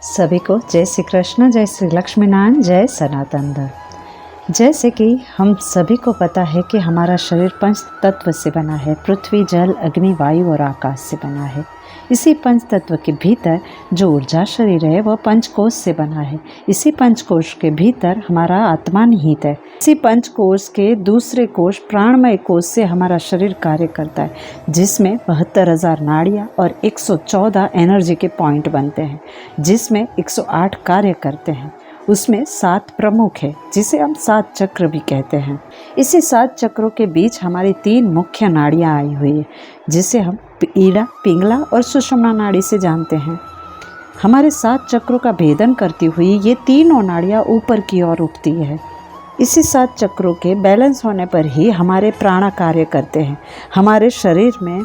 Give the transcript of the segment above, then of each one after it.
सभी को जय श्री कृष्ण, जय श्री लक्ष्मीनारायण, जय सनातन धर्म। जैसे कि हम सभी को पता है कि हमारा शरीर पंच तत्व से बना है। पृथ्वी, जल, अग्नि, वायु और आकाश से बना है। इसी पंच तत्व के भीतर जो ऊर्जा शरीर है वह पंचकोश से बना है। इसी पंचकोश के भीतर हमारा आत्मा निहित है। इसी पंचकोश के दूसरे कोश प्राणमय कोश से हमारा शरीर कार्य करता है, जिसमें 72,000 नाड़ियाँ और 114 एनर्जी के पॉइंट बनते हैं, जिसमें 108 कार्य करते हैं। उसमें 7 प्रमुख है, जिसे हम 7 चक्र भी कहते हैं। इसी 7 चक्रों के बीच हमारी 3 मुख्य नाड़ियाँ आई हुई है, जिसे हम ईड़ा, पिंगला और सुषुम्ना नाड़ी से जानते हैं। हमारे 7 चक्रों का भेदन करती हुई ये तीनों नाड़ियाँ ऊपर की ओर उठती है। इसी 7 चक्रों के बैलेंस होने पर ही हमारे प्राण कार्य करते हैं। हमारे शरीर में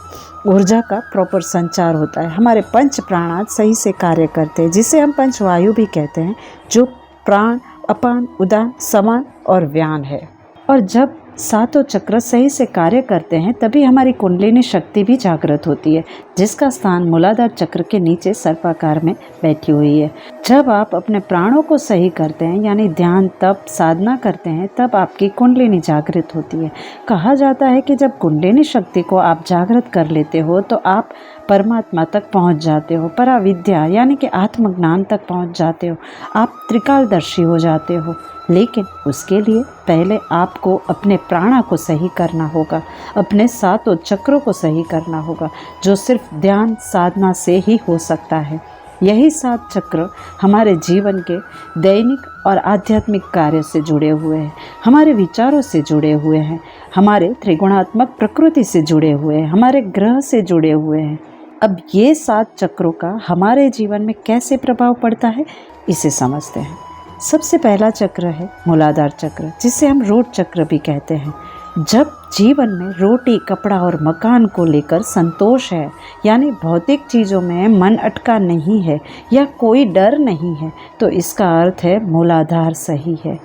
ऊर्जा का प्रॉपर संचार होता है। हमारे पंच प्राण सही से कार्य करते हैं, जिसे हम पंचवायु भी कहते हैं, जो प्राण, अपान, उदान, समान और व्यान है। और जब 7 चक्र सही से कार्य करते हैं तभी हमारी कुंडलिनी शक्ति भी जागृत होती है, जिसका स्थान मूलाधार चक्र के नीचे सर्पाकार में बैठी हुई है। जब आप अपने प्राणों को सही करते हैं, यानी ध्यान, तप, साधना करते हैं, तब आपकी कुंडलिनी जागृत होती है। कहा जाता है कि जब कुंडलिनी शक्ति को आप जागृत कर लेते हो तो आप परमात्मा तक पहुंच जाते हो, पराविद्या यानी कि आत्मज्ञान तक पहुंच जाते हो, आप त्रिकालदर्शी हो जाते हो। लेकिन उसके लिए पहले आपको अपने प्राणा को सही करना होगा, अपने 7 चक्रों को सही करना होगा, जो सिर्फ ध्यान साधना से ही हो सकता है। यही 7 चक्र हमारे जीवन के दैनिक और आध्यात्मिक कार्य से जुड़े हुए हैं, हमारे विचारों से जुड़े हुए हैं, हमारे त्रिगुणात्मक प्रकृति से जुड़े हुए हैं, हमारे ग्रह से जुड़े हुए हैं। अब ये 7 चक्रों का हमारे जीवन में कैसे प्रभाव पड़ता है, इसे समझते हैं। सबसे पहला चक्र है मूलाधार चक्र, जिसे हम रोट चक्र भी कहते हैं। जब जीवन में रोटी, कपड़ा और मकान को लेकर संतोष है, यानी भौतिक चीज़ों में मन अटका नहीं है या कोई डर नहीं है, तो इसका अर्थ है मूलाधार सही है।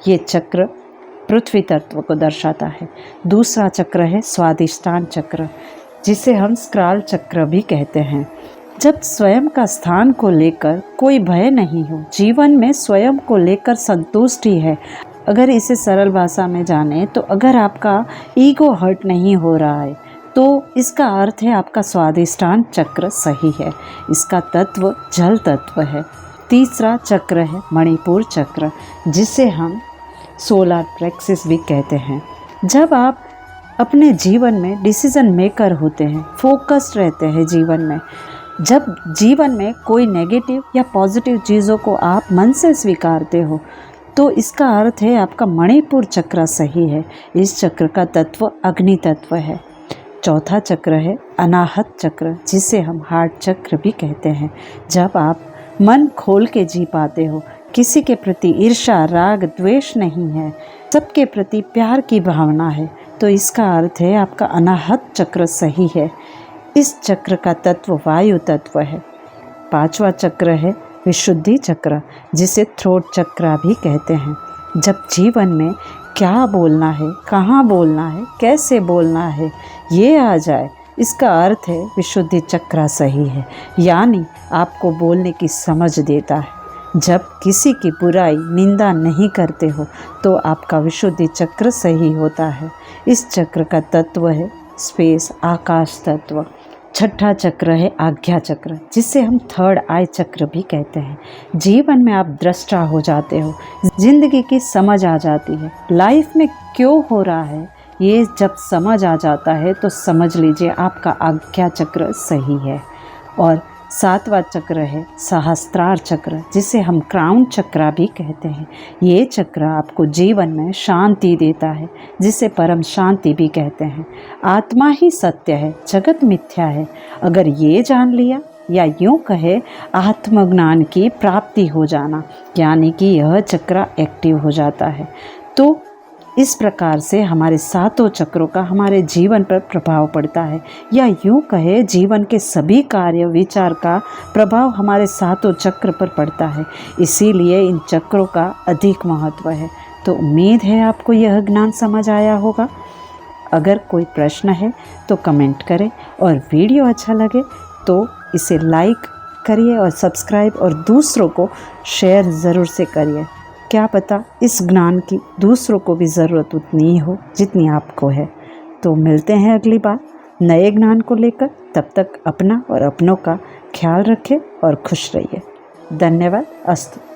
ये चक्र पृथ्वी तत्व को दर्शाता है। दूसरा चक्र है स्वादिष्टान चक्र, जिसे हम स्क्राल चक्र भी कहते हैं। जब स्वयं का स्थान को लेकर कोई भय नहीं हो, जीवन में स्वयं को लेकर संतुष्टि है, अगर इसे सरल भाषा में जाने तो अगर आपका ईगो हर्ट नहीं हो रहा है तो इसका अर्थ है आपका स्वादिष्टान चक्र सही है। इसका तत्व जल तत्व है। तीसरा चक्र है मणिपुर चक्र, जिसे हम सोलार प्लेक्सस भी कहते हैं। जब आप अपने जीवन में डिसीजन मेकर होते हैं, फोकस्ड रहते हैं जीवन में, जब जीवन में कोई नेगेटिव या पॉजिटिव चीज़ों को आप मन से स्वीकारते हो, तो इसका अर्थ है आपका मणिपुर चक्र सही है। इस चक्र का तत्व अग्नि तत्व है। चौथा चक्र है अनाहत चक्र, जिसे हम हार्ट चक्र भी कहते हैं। जब आप मन खोल के जी पाते हो, किसी के प्रति ईर्ष्या, राग, द्वेष नहीं है, सबके प्रति प्यार की भावना है, तो इसका अर्थ है आपका अनाहत चक्र सही है। इस चक्र का तत्व वायु तत्व है। 5वां चक्र है विशुद्धि चक्र, जिसे थ्रोट चक्र भी कहते हैं। जब जीवन में क्या बोलना है, कहाँ बोलना है, कैसे बोलना है, ये आ जाए, इसका अर्थ है विशुद्धि चक्र सही है, यानी आपको बोलने की समझ देता है। जब किसी की बुराई, निंदा नहीं करते हो तो आपका विशुद्धि चक्र सही होता है। इस चक्र का तत्व है स्पेस, आकाश तत्व। 6ठा चक्र है आज्ञा चक्र, जिसे हम थर्ड आई चक्र भी कहते हैं। जीवन में आप दृष्टा हो जाते हो, जिंदगी की समझ आ जाती है, लाइफ में क्यों हो रहा है ये जब समझ आ जाता है तो समझ लीजिए आपका आज्ञा चक्र सही है। और 7वां चक्र है सहस्त्रार चक्र, जिसे हम क्राउन चक्र भी कहते हैं। ये चक्र आपको जीवन में शांति देता है, जिसे परम शांति भी कहते हैं। आत्मा ही सत्य है, जगत मिथ्या है। अगर ये जान लिया, या यूँ कहे आत्मज्ञान की प्राप्ति हो जाना, यानी कि यह चक्र एक्टिव हो जाता है, तो इस प्रकार से हमारे 7 चक्रों का हमारे जीवन पर प्रभाव पड़ता है, या यूँ कहे जीवन के सभी कार्य विचार का प्रभाव हमारे 7 चक्र पर पड़ता है। इसीलिए इन चक्रों का अधिक महत्व है। तो उम्मीद है आपको यह ज्ञान समझ आया होगा। अगर कोई प्रश्न है तो कमेंट करें, और वीडियो अच्छा लगे तो इसे लाइक करिए और सब्सक्राइब, और दूसरों को शेयर ज़रूर से करिए। क्या पता इस ज्ञान की दूसरों को भी ज़रूरत उतनी ही हो जितनी आपको है। तो मिलते हैं अगली बार नए ज्ञान को लेकर। तब तक अपना और अपनों का ख्याल रखें और खुश रहिए। धन्यवाद। अस्तु।